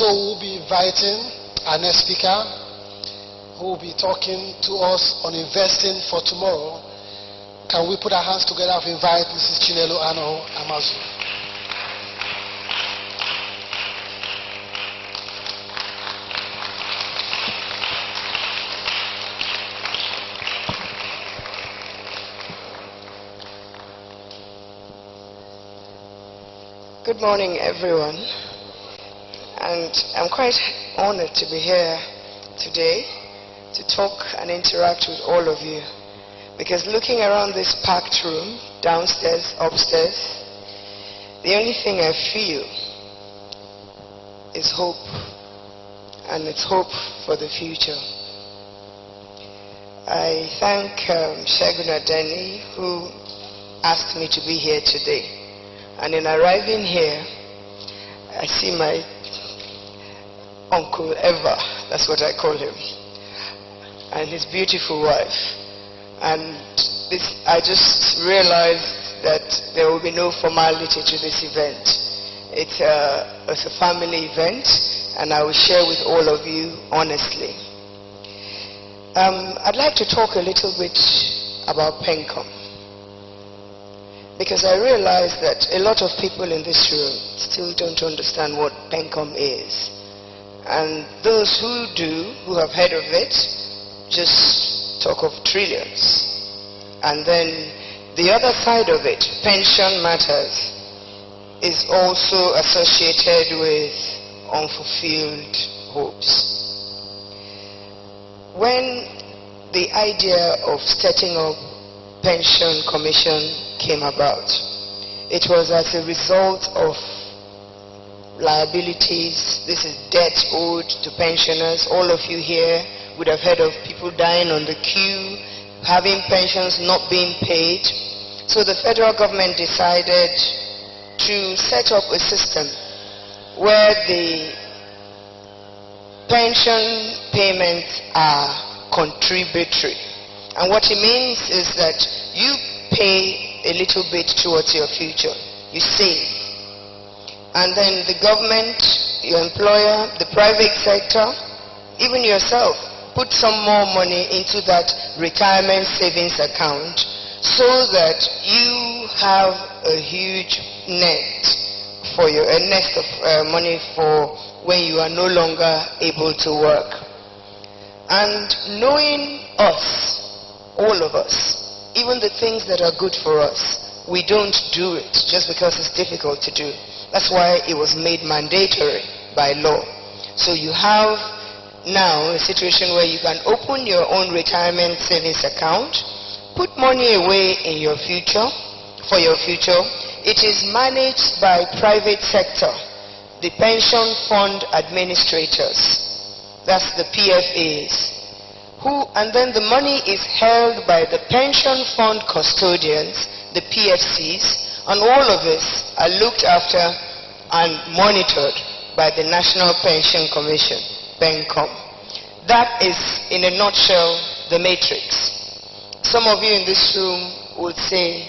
Also, we'll be inviting our next speaker, who will be talking to us on investing for tomorrow. Can we put our hands together to invite Mrs. Chinelo Anohu-Amazu? Good morning, everyone. And I'm quite honored to be here today to talk and interact with all of you. Because looking around this packed room, downstairs, upstairs, the only thing I feel is hope. And it's hope for the future. I thank Segun Adeni, who asked me to be here today. And in arriving here, I see my Uncle Eva, that's what I call him, and his beautiful wife. And I just realized that there will be no formality to this event. It's a family event, and I will share with all of you honestly. I'd like to talk a little bit about PENCOM, because I realize that a lot of people in this room still don't understand what PENCOM is. And those who do, who have heard of it, just talk of trillions. And then the other side of it, pension matters, is also associated with unfulfilled hopes. When the idea of setting up pension commission came about, it was as a result of liabilities. This is debt owed to pensioners. All of you here would have heard of people dying on the queue, having pensions not being paid. So the federal government decided to set up a system where the pension payments are contributory. And what it means is that you pay a little bit towards your future. You save. And then the government, your employer, the private sector, even yourself, put some more money into that retirement savings account so that you have a huge nest of money for when you are no longer able to work. And knowing us, all of us, even the things that are good for us, we don't do it just because it's difficult to do. That's why it was made mandatory by law. So you have now a situation where you can open your own retirement savings account, put money away in your future, for your future. It is managed by private sector, the pension fund administrators, that's the PFAs, and then the money is held by the pension fund custodians, the PFCs, and all of us are looked after and monitored by the National Pension Commission, PENCOM. That is, in a nutshell, the matrix. Some of you in this room would say,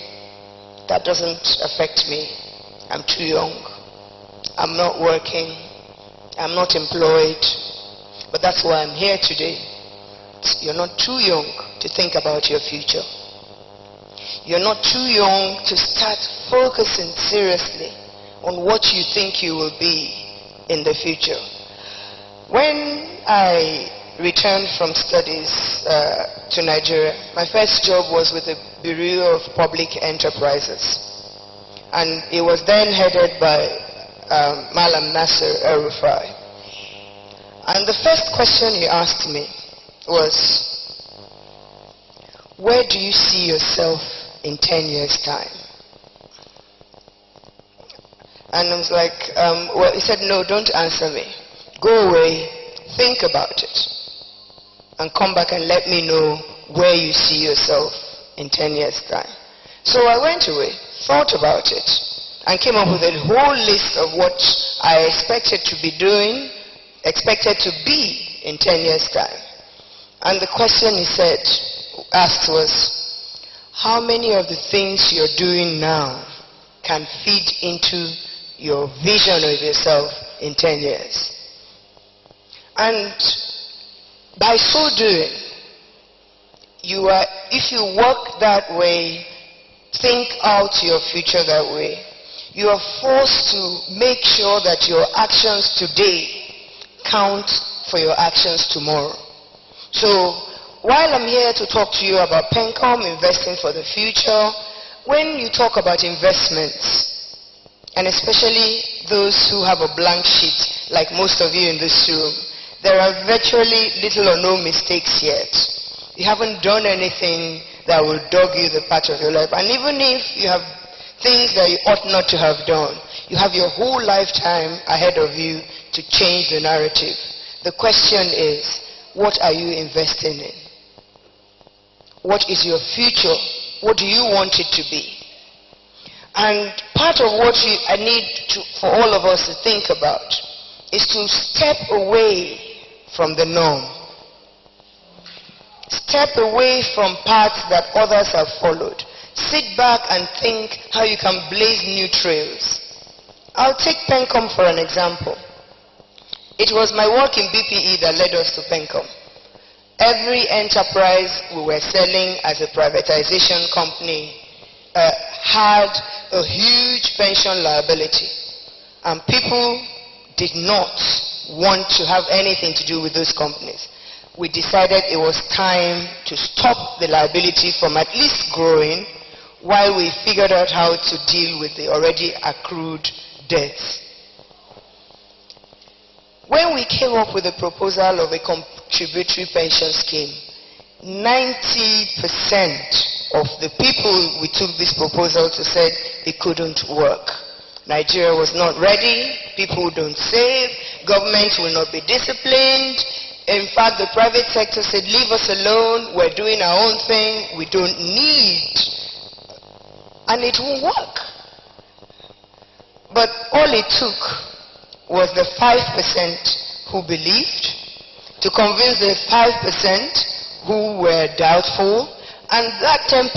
that doesn't affect me. I'm too young. I'm not working. I'm not employed. But that's why I'm here today. You're not too young to think about your future. You're not too young to start focusing seriously on what you think you will be in the future. When I returned from studies to Nigeria, my first job was with the Bureau of Public Enterprises. And it was then headed by Malam Nasser El-Rufai. And the first question he asked me was, where do you see yourself in 10 years' time? And I was like, well, he said, no, don't answer me. Go away, think about it, and come back and let me know where you see yourself in 10 years' time. So I went away, thought about it, and came up with a whole list of what I expected to be doing, expected to be in 10 years' time. And the question he asked was, how many of the things you're doing now can feed into your vision of yourself in 10 years? And by so doing, if you work that way, think out your future that way, you are forced to make sure that your actions today count for your actions tomorrow. So, while I'm here to talk to you about Pencom, investing for the future, when you talk about investments, and especially those who have a blank sheet, like most of you in this room, there are virtually little or no mistakes yet. You haven't done anything that will dog you the path of your life. And even if you have things that you ought not to have done, you have your whole lifetime ahead of you to change the narrative. The question is, what are you investing in? What is your future? What do you want it to be? And part of what I need for all of us to think about is to step away from the norm. Step away from paths that others have followed. Sit back and think how you can blaze new trails. I'll take Pencom for an example. It was my work in BPE that led us to Pencom. Every enterprise we were selling as a privatization company had a huge pension liability. And people did not want to have anything to do with those companies. We decided it was time to stop the liability from at least growing while we figured out how to deal with the already accrued debts. When we came up with the proposal of a contributory pension scheme, 90% of the people we took this proposal to said it couldn't work. Nigeria was not ready, people don't save, government will not be disciplined. In fact, the private sector said, leave us alone, we're doing our own thing, we don't need. And it won't work. But all it took was the 5% who believed to convince the 5% who were doubtful, and that 10%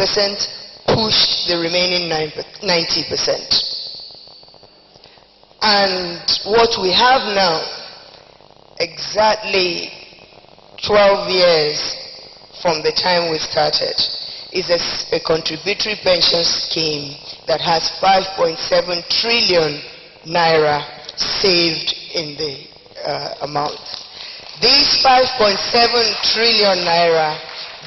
pushed the remaining 90%. And what we have now, exactly 12 years from the time we started, is a contributory pension scheme that has 5.7 trillion naira saved in the amount. This 5.7 trillion naira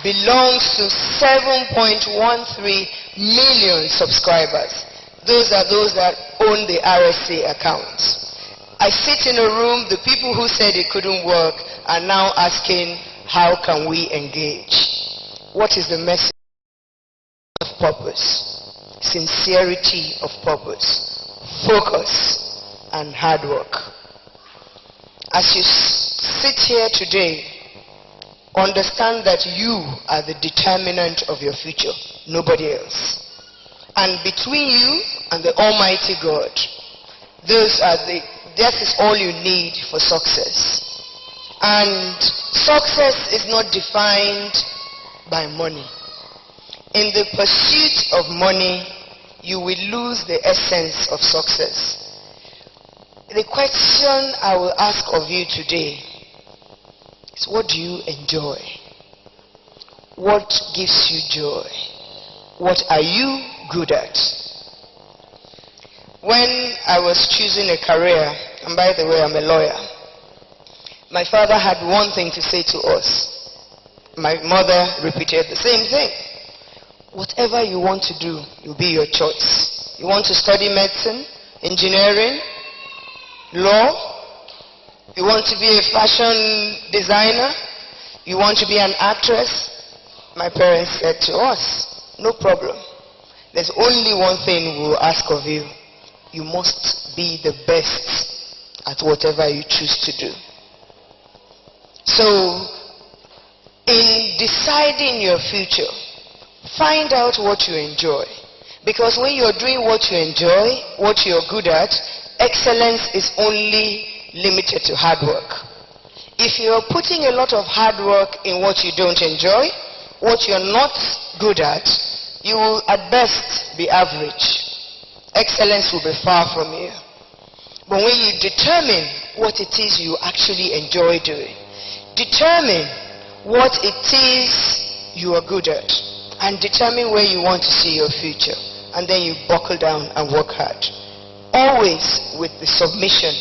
belongs to 7.13 million subscribers. Those are those that own the RSA accounts. I sit in a room, the people who said it couldn't work are now asking, how can we engage? What is the message of purpose? Sincerity of purpose, focus, and hard work. As you sit here today, understand that you are the determinant of your future, nobody else. And between you and the Almighty God, that is all you need for success. And success is not defined by money. In the pursuit of money, you will lose the essence of success. The question I will ask of you today is, what do you enjoy? What gives you joy? What are you good at? When I was choosing a career, and by the way, I'm a lawyer, my father had one thing to say to us. My mother repeated the same thing. Whatever you want to do will be your choice. You want to study medicine, engineering, law? You want to be a fashion designer? You want to be an actress? My parents said to us, no problem. There's only one thing we will ask of you. You must be the best at whatever you choose to do. So, in deciding your future, find out what you enjoy. Because when you're doing what you enjoy, what you're good at, excellence is only limited to hard work. If you're putting a lot of hard work in what you don't enjoy, what you're not good at, you will at best be average. Excellence will be far from you. But when you determine what it is you actually enjoy doing. Determine what it is you are good at, and determine where you want to see your future. And then you buckle down and work hard. Always with the submission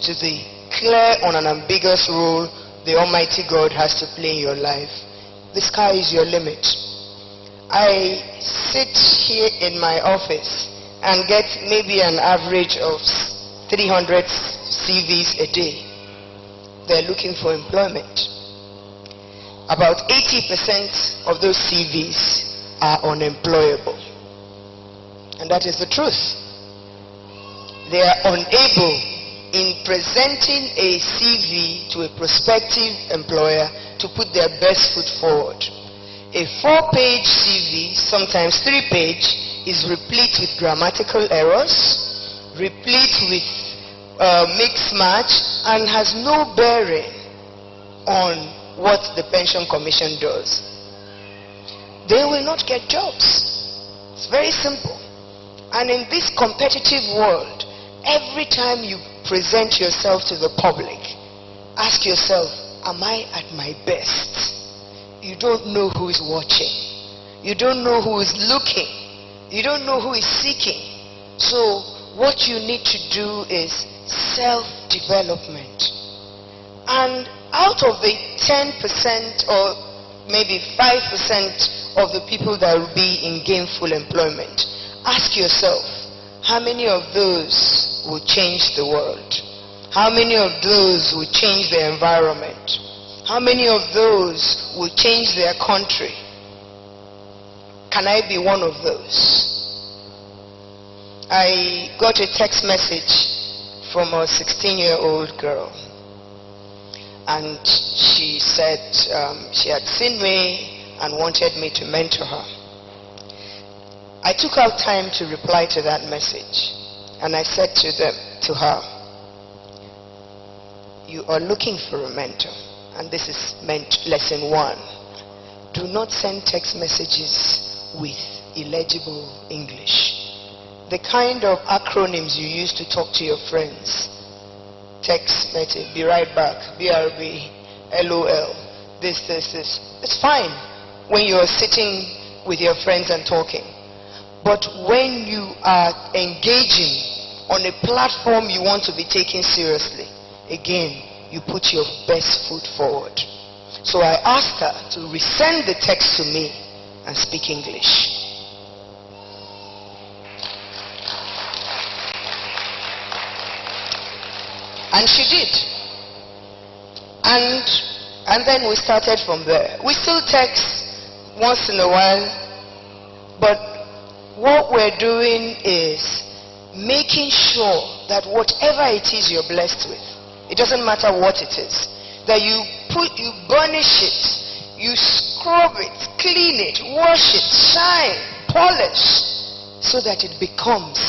to the clear and unambiguous role the Almighty God has to play in your life. The sky is your limit. I sit here in my office and get maybe an average of 300 CVs a day. They're looking for employment. About 80% of those CVs are unemployable. And that is the truth. They are unable, in presenting a CV to a prospective employer, to put their best foot forward. A 4-page CV, sometimes 3-page, is replete with grammatical errors, replete with mix match, and has no bearing on what the Pension Commission does. They will not get jobs. It's very simple. And in this competitive world, every time you present yourself to the public, ask yourself, am I at my best? You don't know who is watching. You don't know who is looking. You don't know who is seeking. So what you need to do is self-development. And out of the 10% or maybe 5% of the people that will be in gainful employment, ask yourself, how many of those will change the world? How many of those will change the environment? How many of those will change their country? Can I be one of those? I got a text message from a 16-year-old girl, and she said she had seen me and wanted me to mentor her. I took out time to reply to that message, and I said to her, you are looking for a mentor, and this is lesson 1. Do not send text messages with illegible English. The kind of acronyms you use to talk to your friends, text message, be right back, BRB, LOL, this, it's fine when you're sitting with your friends and talking. But when you are engaging on a platform you want to be taken seriously, again, you put your best foot forward. So I asked her to resend the text to me and speak English. And she did. And then we started from there. We still text once in a while, but what we're doing is making sure that whatever it is you're blessed with, it doesn't matter what it is, that you burnish it, you scrub it, clean it, wash it, shine, polish, so that it becomes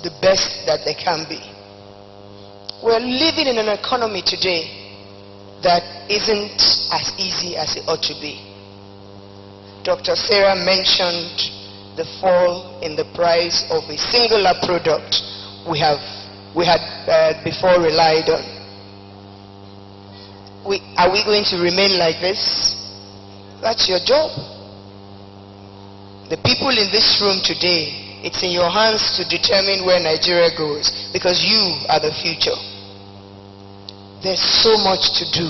the best that they can be. We're living in an economy today that isn't as easy as it ought to be. Dr. Sarah mentioned the fall in the price of a singular product we had before relied on. Are we going to remain like this? That's your job. The people in this room today, it's in your hands to determine where Nigeria goes, because you are the future. There's so much to do.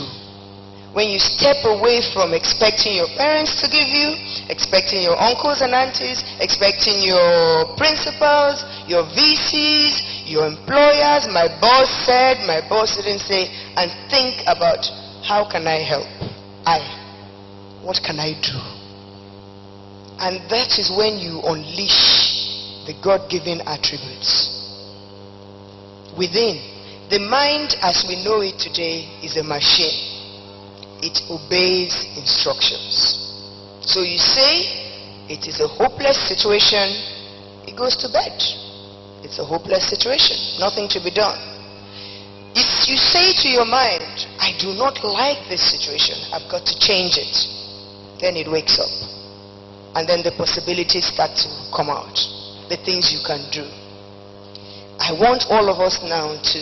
When you step away from expecting your parents to give you, expecting your uncles and aunties, expecting your principals, your VCs, your employers, my boss said, my boss didn't say, and think about, how can I help? What can I do? And that is when you unleash the God-given attributes within. The mind as we know it today is a machine. It obeys instructions. So you say it is a hopeless situation, it goes to bed. It's a hopeless situation, nothing to be done. If you say to your mind, I do not like this situation, I've got to change it, then it wakes up. And then the possibilities start to come out, the things you can do. I want all of us now to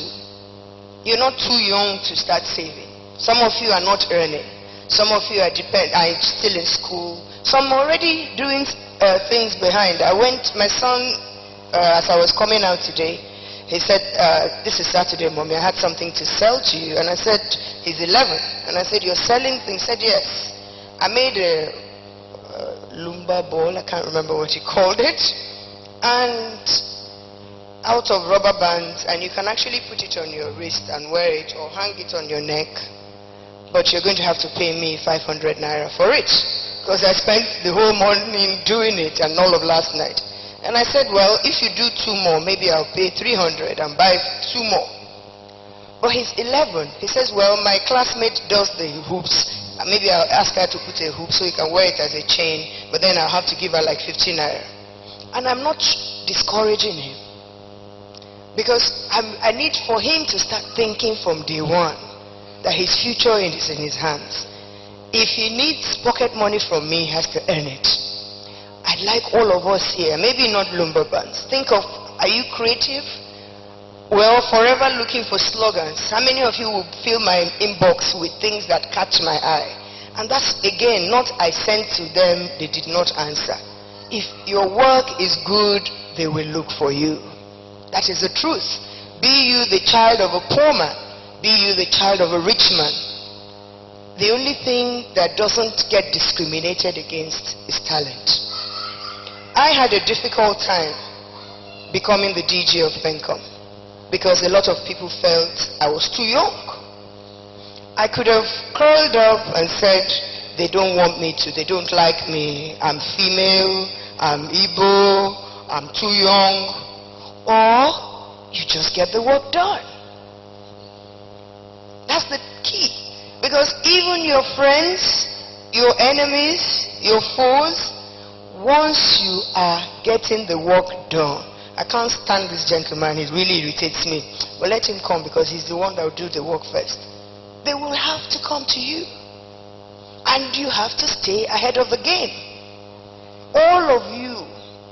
You're not too young to start saving. Some of you are not earning. Some of you are still in school. Some already doing things behind. My son, as I was coming out today, he said, this is Saturday, Mommy, I had something to sell to you. And I said, he's 11. And I said, you're selling things? He said, yes. I made a lumber ball, I can't remember what he called it. And out of rubber bands, and you can actually put it on your wrist and wear it or hang it on your neck. But you're going to have to pay me 500 naira for it. Because I spent the whole morning doing it and all of last night. And I said, well, if you do 2 more, maybe I'll pay 300 and buy 2 more. But he's 11. He says, well, my classmate does the hoops. Maybe I'll ask her to put a hoop so he can wear it as a chain. But then I'll have to give her like 15 naira. And I'm not discouraging him. Because I need for him to start thinking from day one that his future is in his hands. If he needs pocket money from me, he has to earn it. I'd like all of us here, maybe not lumber bands. Think of, are you creative? Well, forever looking for slogans. How many of you will fill my inbox with things that catch my eye? And that's, again, not I sent to them, they did not answer. If your work is good, they will look for you. That is the truth. Be you the child of a poor man, be you the child of a rich man. The only thing that doesn't get discriminated against is talent. I had a difficult time becoming the DJ of Pencom because a lot of people felt I was too young. I could have curled up and said, they don't want me to, they don't like me, I'm female, I'm Igbo, I'm too young. Or you just get the work done. That's the key. Because even your friends, your enemies, your foes, once you are getting the work done, I can't stand this gentleman, he really irritates me. But let him come because he's the one that will do the work first. They will have to come to you. And you have to stay ahead of the game. All of you,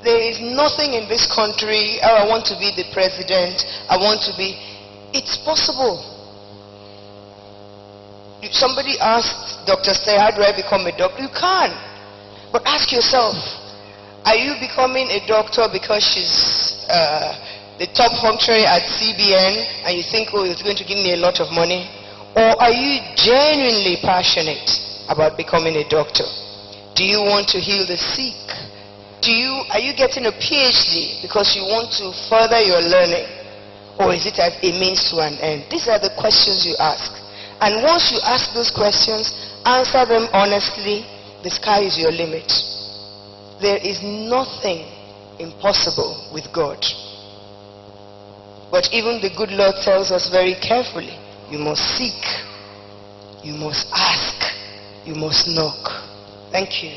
there is nothing in this country, oh, I want to be the president, I want to be, it's possible. If somebody asked Dr. Stay, how do I become a doctor? You can. But ask yourself, are you becoming a doctor because she's the top functionary at CBN and you think, oh, it's going to give me a lot of money? Or are you genuinely passionate about becoming a doctor? Do you want to heal the sick? Are you getting a PhD because you want to further your learning? Or is it as a means to an end? These are the questions you ask. And once you ask those questions, answer them honestly, the sky is your limit. There is nothing impossible with God. But even the good Lord tells us very carefully, you must seek, you must ask, you must knock. Thank you.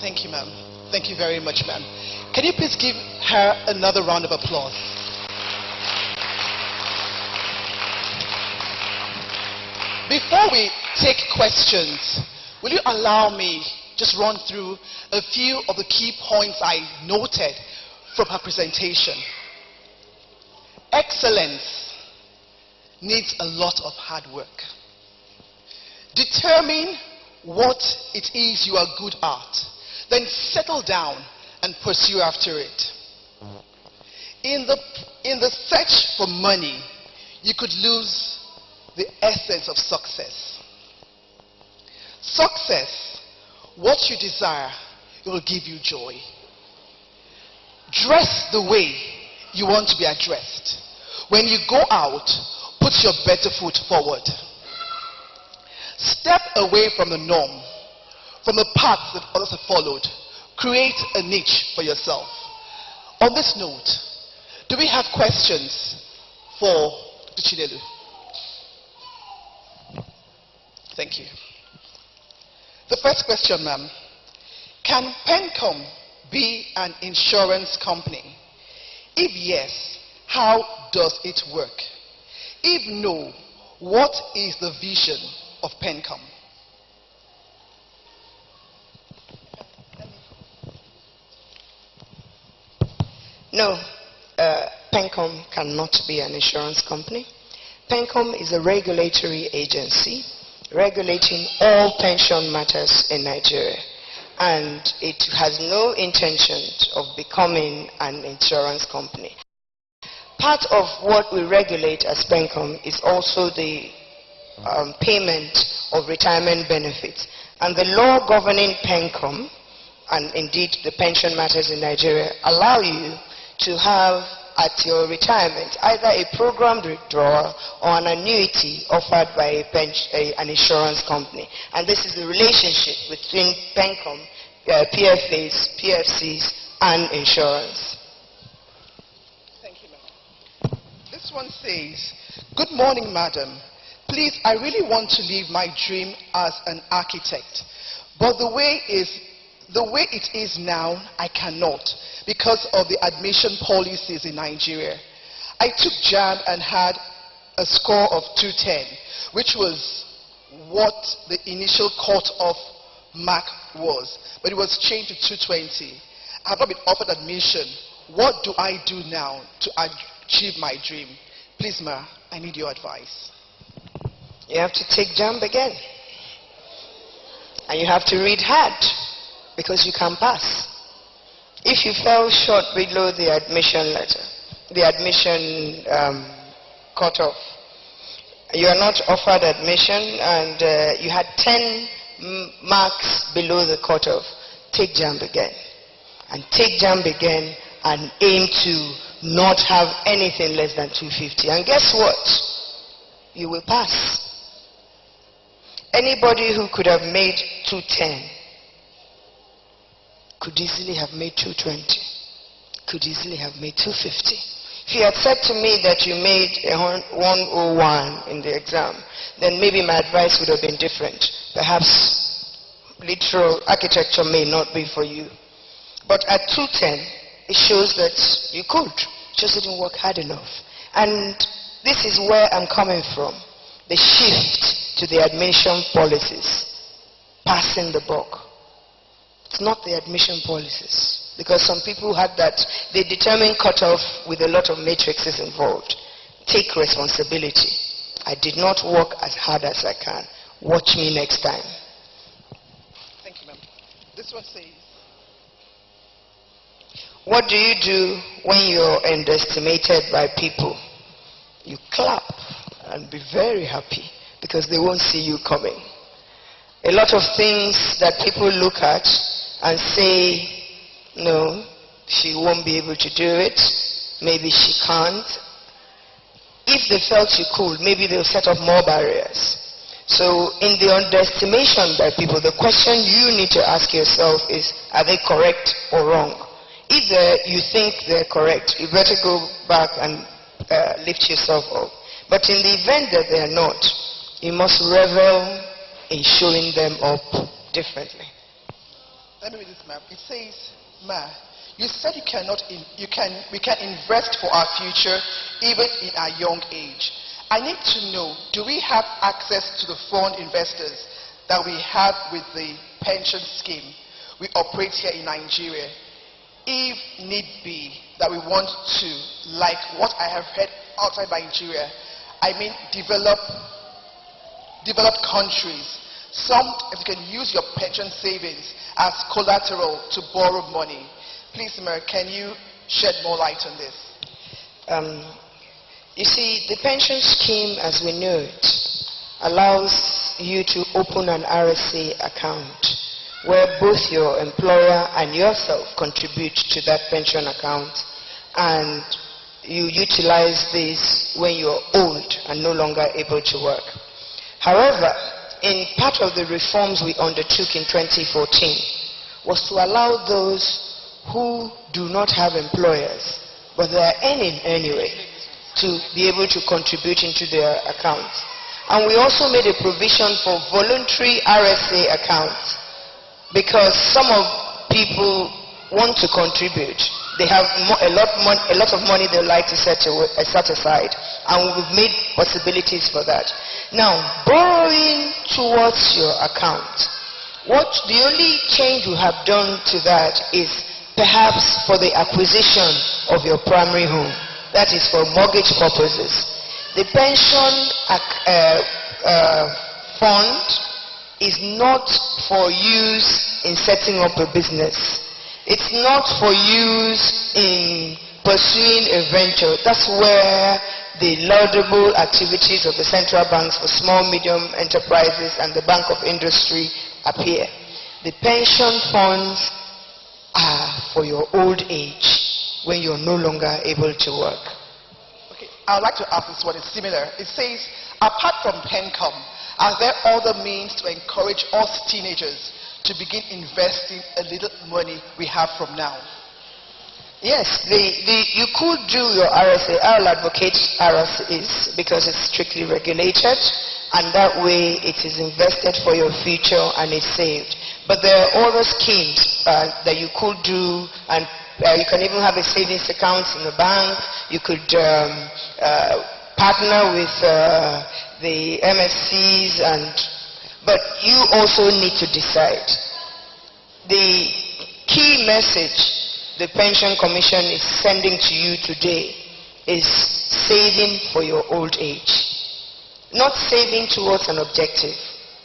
Thank you, ma'am. Thank you very much, ma'am. Can you please give her another round of applause? Before we take questions, will you allow me just run through a few of the key points I noted from her presentation? Excellence needs a lot of hard work. Determine what it is you are good at. Then settle down and pursue after it. In the search for money, you could lose the essence of success. Success, what you desire, it will give you joy. Dress the way you want to be addressed. When you go out, put your better foot forward. Step away from the norm, from the paths that others have followed. Create a niche for yourself. On this note, do we have questions for Chinelo? Thank you. The first question, ma'am. Can Pencom be an insurance company? If yes, how does it work? If no, what is the vision of PENCOM? No, PENCOM cannot be an insurance company. PENCOM is a regulatory agency regulating all pension matters in Nigeria, and it has no intention of becoming an insurance company. Part of what we regulate as PENCOM is also the payment of retirement benefits, and the law governing PENCOM, and indeed the pension matters in Nigeria, allow you to have at your retirement either a programmed withdrawal or an annuity offered by an insurance company. And this is the relationship between PENCOM, PFAs, PFCs, and insurance. Thank you, ma'am. This one says, "Good morning, madam. Please, I really want to live my dream as an architect, but the way it is now, I cannot, because of the admission policies in Nigeria. I took JAMB and had a score of 210, which was what the initial cut-off mark was, but it was changed to 220. I have not been offered admission. What do I do now to achieve my dream? Please, ma, I need your advice." You have to take JAMB again. And you have to read hard, because you can pass. If you fell short below the admission letter, the admission cutoff, you are not offered admission, and you had 10 marks below the cutoff, take JAMB again. And take JAMB again and aim to not have anything less than 250. And guess what? You will pass. Anybody who could have made 210 could easily have made 220, could easily have made 250. If you had said to me that you made a 101 in the exam, then maybe my advice would have been different. Perhaps literal architecture may not be for you. But at 210, it shows that you could, just didn't work hard enough. And this is where I'm coming from. The shift to the admission policies, passing the buck. It's not the admission policies, because some people had that. They determined cutoff with a lot of matrices involved. Take responsibility. I did not work as hard as I can. Watch me next time. Thank you, ma'am. This one says, what do you do when you're underestimated by people? You clap and be very happy, because they won't see you coming. A lot of things that people look at and say, no, she won't be able to do it, maybe she can't. If they felt you could, maybe they'll set up more barriers. So in the underestimation by people, the question you need to ask yourself is, are they correct or wrong? If you think they're correct, you better go back and lift yourself up. But in the event that they are not, you must revel in showing them up differently. Let me read this, ma'am. It says, "Ma, you said we can invest for our future even in our young age. I need to know, do we have access to the fund investors that we have with the pension scheme we operate here in Nigeria? If need be, that we want to, like what I have heard outside Nigeria, I mean developed countries, some if you can use your pension savings as collateral to borrow money. Please, Mayor, can you shed more light on this?" You see, the pension scheme as we know it allows you to open an RSA account where both your employer and yourself contribute to that pension account, and you utilize this when you're old and no longer able to work. However, in part of the reforms we undertook in 2014 was to allow those who do not have employers, but they are earning anyway, to be able to contribute into their accounts. And we also made a provision for voluntary RSA accounts, because some of people want to contribute, They have a lot of money they like to set aside, and we've made possibilities for that. Now, borrowing towards your account, the only change we have done to that is perhaps for the acquisition of your primary home. That is for mortgage purposes. The pension fund is not for use in setting up a business. It's not for use in pursuing a venture. That's where the laudable activities of the central banks for small, medium enterprises and the Bank of Industry appear. The pension funds are for your old age when you're no longer able to work. Okay, I would like to ask this one. It's similar. It says, apart from PENCOM, are there other means to encourage us teenagers to begin investing a little money we have from now? Yes, you could do your RSA. I'll advocate RSAs because it's strictly regulated, and that way it is invested for your future and it's saved. But there are other schemes that you could do, and you can even have a savings account in the bank. You could partner with the MSCs, but you also need to decide. The key message the Pension Commission is sending to you today is saving for your old age. Not saving towards an objective,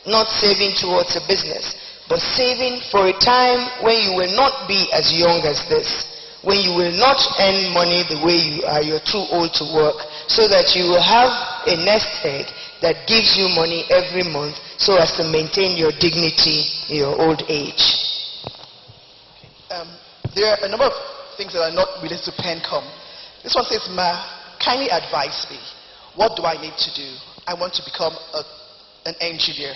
not saving towards a business, but saving for a time when you will not be as young as this, when you will not earn money the way you are, you're too old to work, so that you will have a nest egg that gives you money every month so as to maintain your dignity in your old age. There are a number of things that are not related to PENCOM. This one says, Ma, kindly advise me. What do I need to do? I want to become an engineer.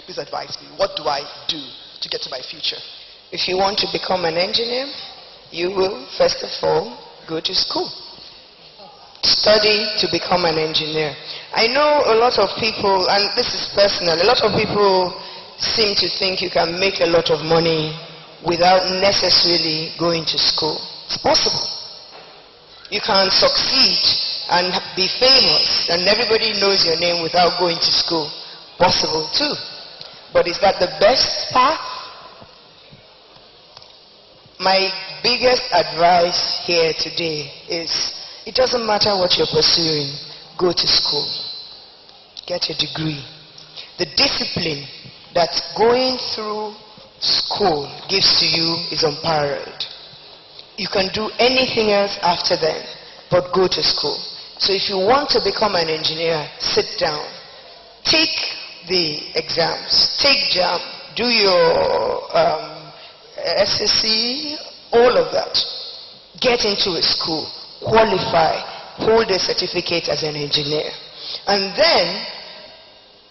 Please advise me. What do I do to get to my future? If you want to become an engineer, you will, first of all, go to school. Study to become an engineer. I know a lot of people, and this is personal, a lot of people seem to think you can make a lot of money without necessarily going to school. It's possible. You can succeed and be famous and everybody knows your name without going to school. Possible too. But is that the best path? My biggest advice here today is, it doesn't matter what you're pursuing, go to school. Get a degree. The discipline that going through school gives to you is unparalleled. You can do anything else after then, but go to school. So if you want to become an engineer, sit down. Take the exams. Take JAM. Do your SSC, all of that. Get into a school. Qualify. Hold a certificate as an engineer. And then,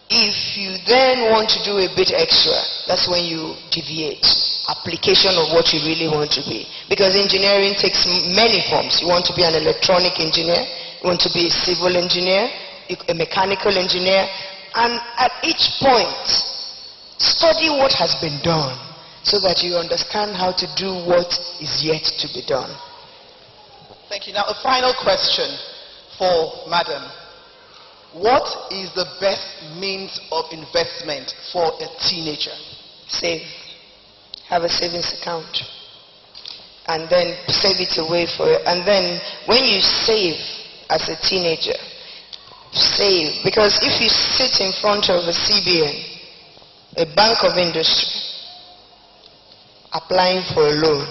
if you then want to do a bit extra, that's when you deviate. Application of what you really want to be. Because engineering takes many forms. You want to be an electronic engineer, you want to be a civil engineer, a mechanical engineer, and at each point, study what has been done so that you understand how to do what is yet to be done. Thank you. Now, a final question for Madam. What is the best means of investment for a teenager? Save. Have a savings account. And then save it away for it. And then when you save as a teenager, save. Because if you sit in front of a CBN, a Bank of Industry, applying for a loan,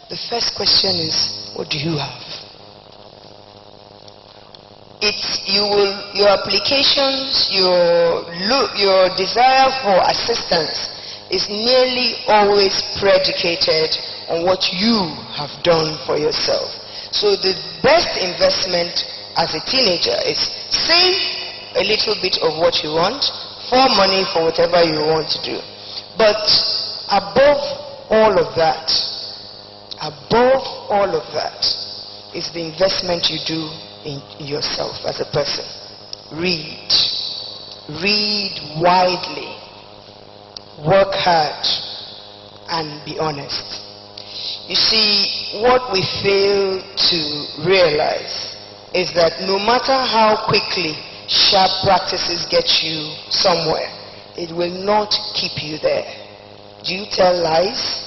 the first question is, what do you have? Your applications, your desire for assistance is nearly always predicated on what you have done for yourself. So the best investment as a teenager is save a little bit of what you want, for money for whatever you want to do. But above all of that is the investment you do in yourself as a person. Read. Read widely. Work hard and be honest. You see, what we fail to realize is that no matter how quickly sharp practices get you somewhere, it will not keep you there. Do you tell lies?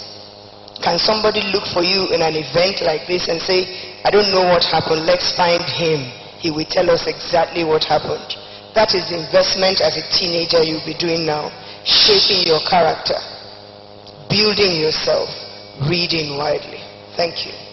Can somebody look for you in an event like this and say, I don't know what happened, let's find him. He will tell us exactly what happened. That is the investment as a teenager you'll be doing now. Shaping your character, building yourself, reading widely. Thank you.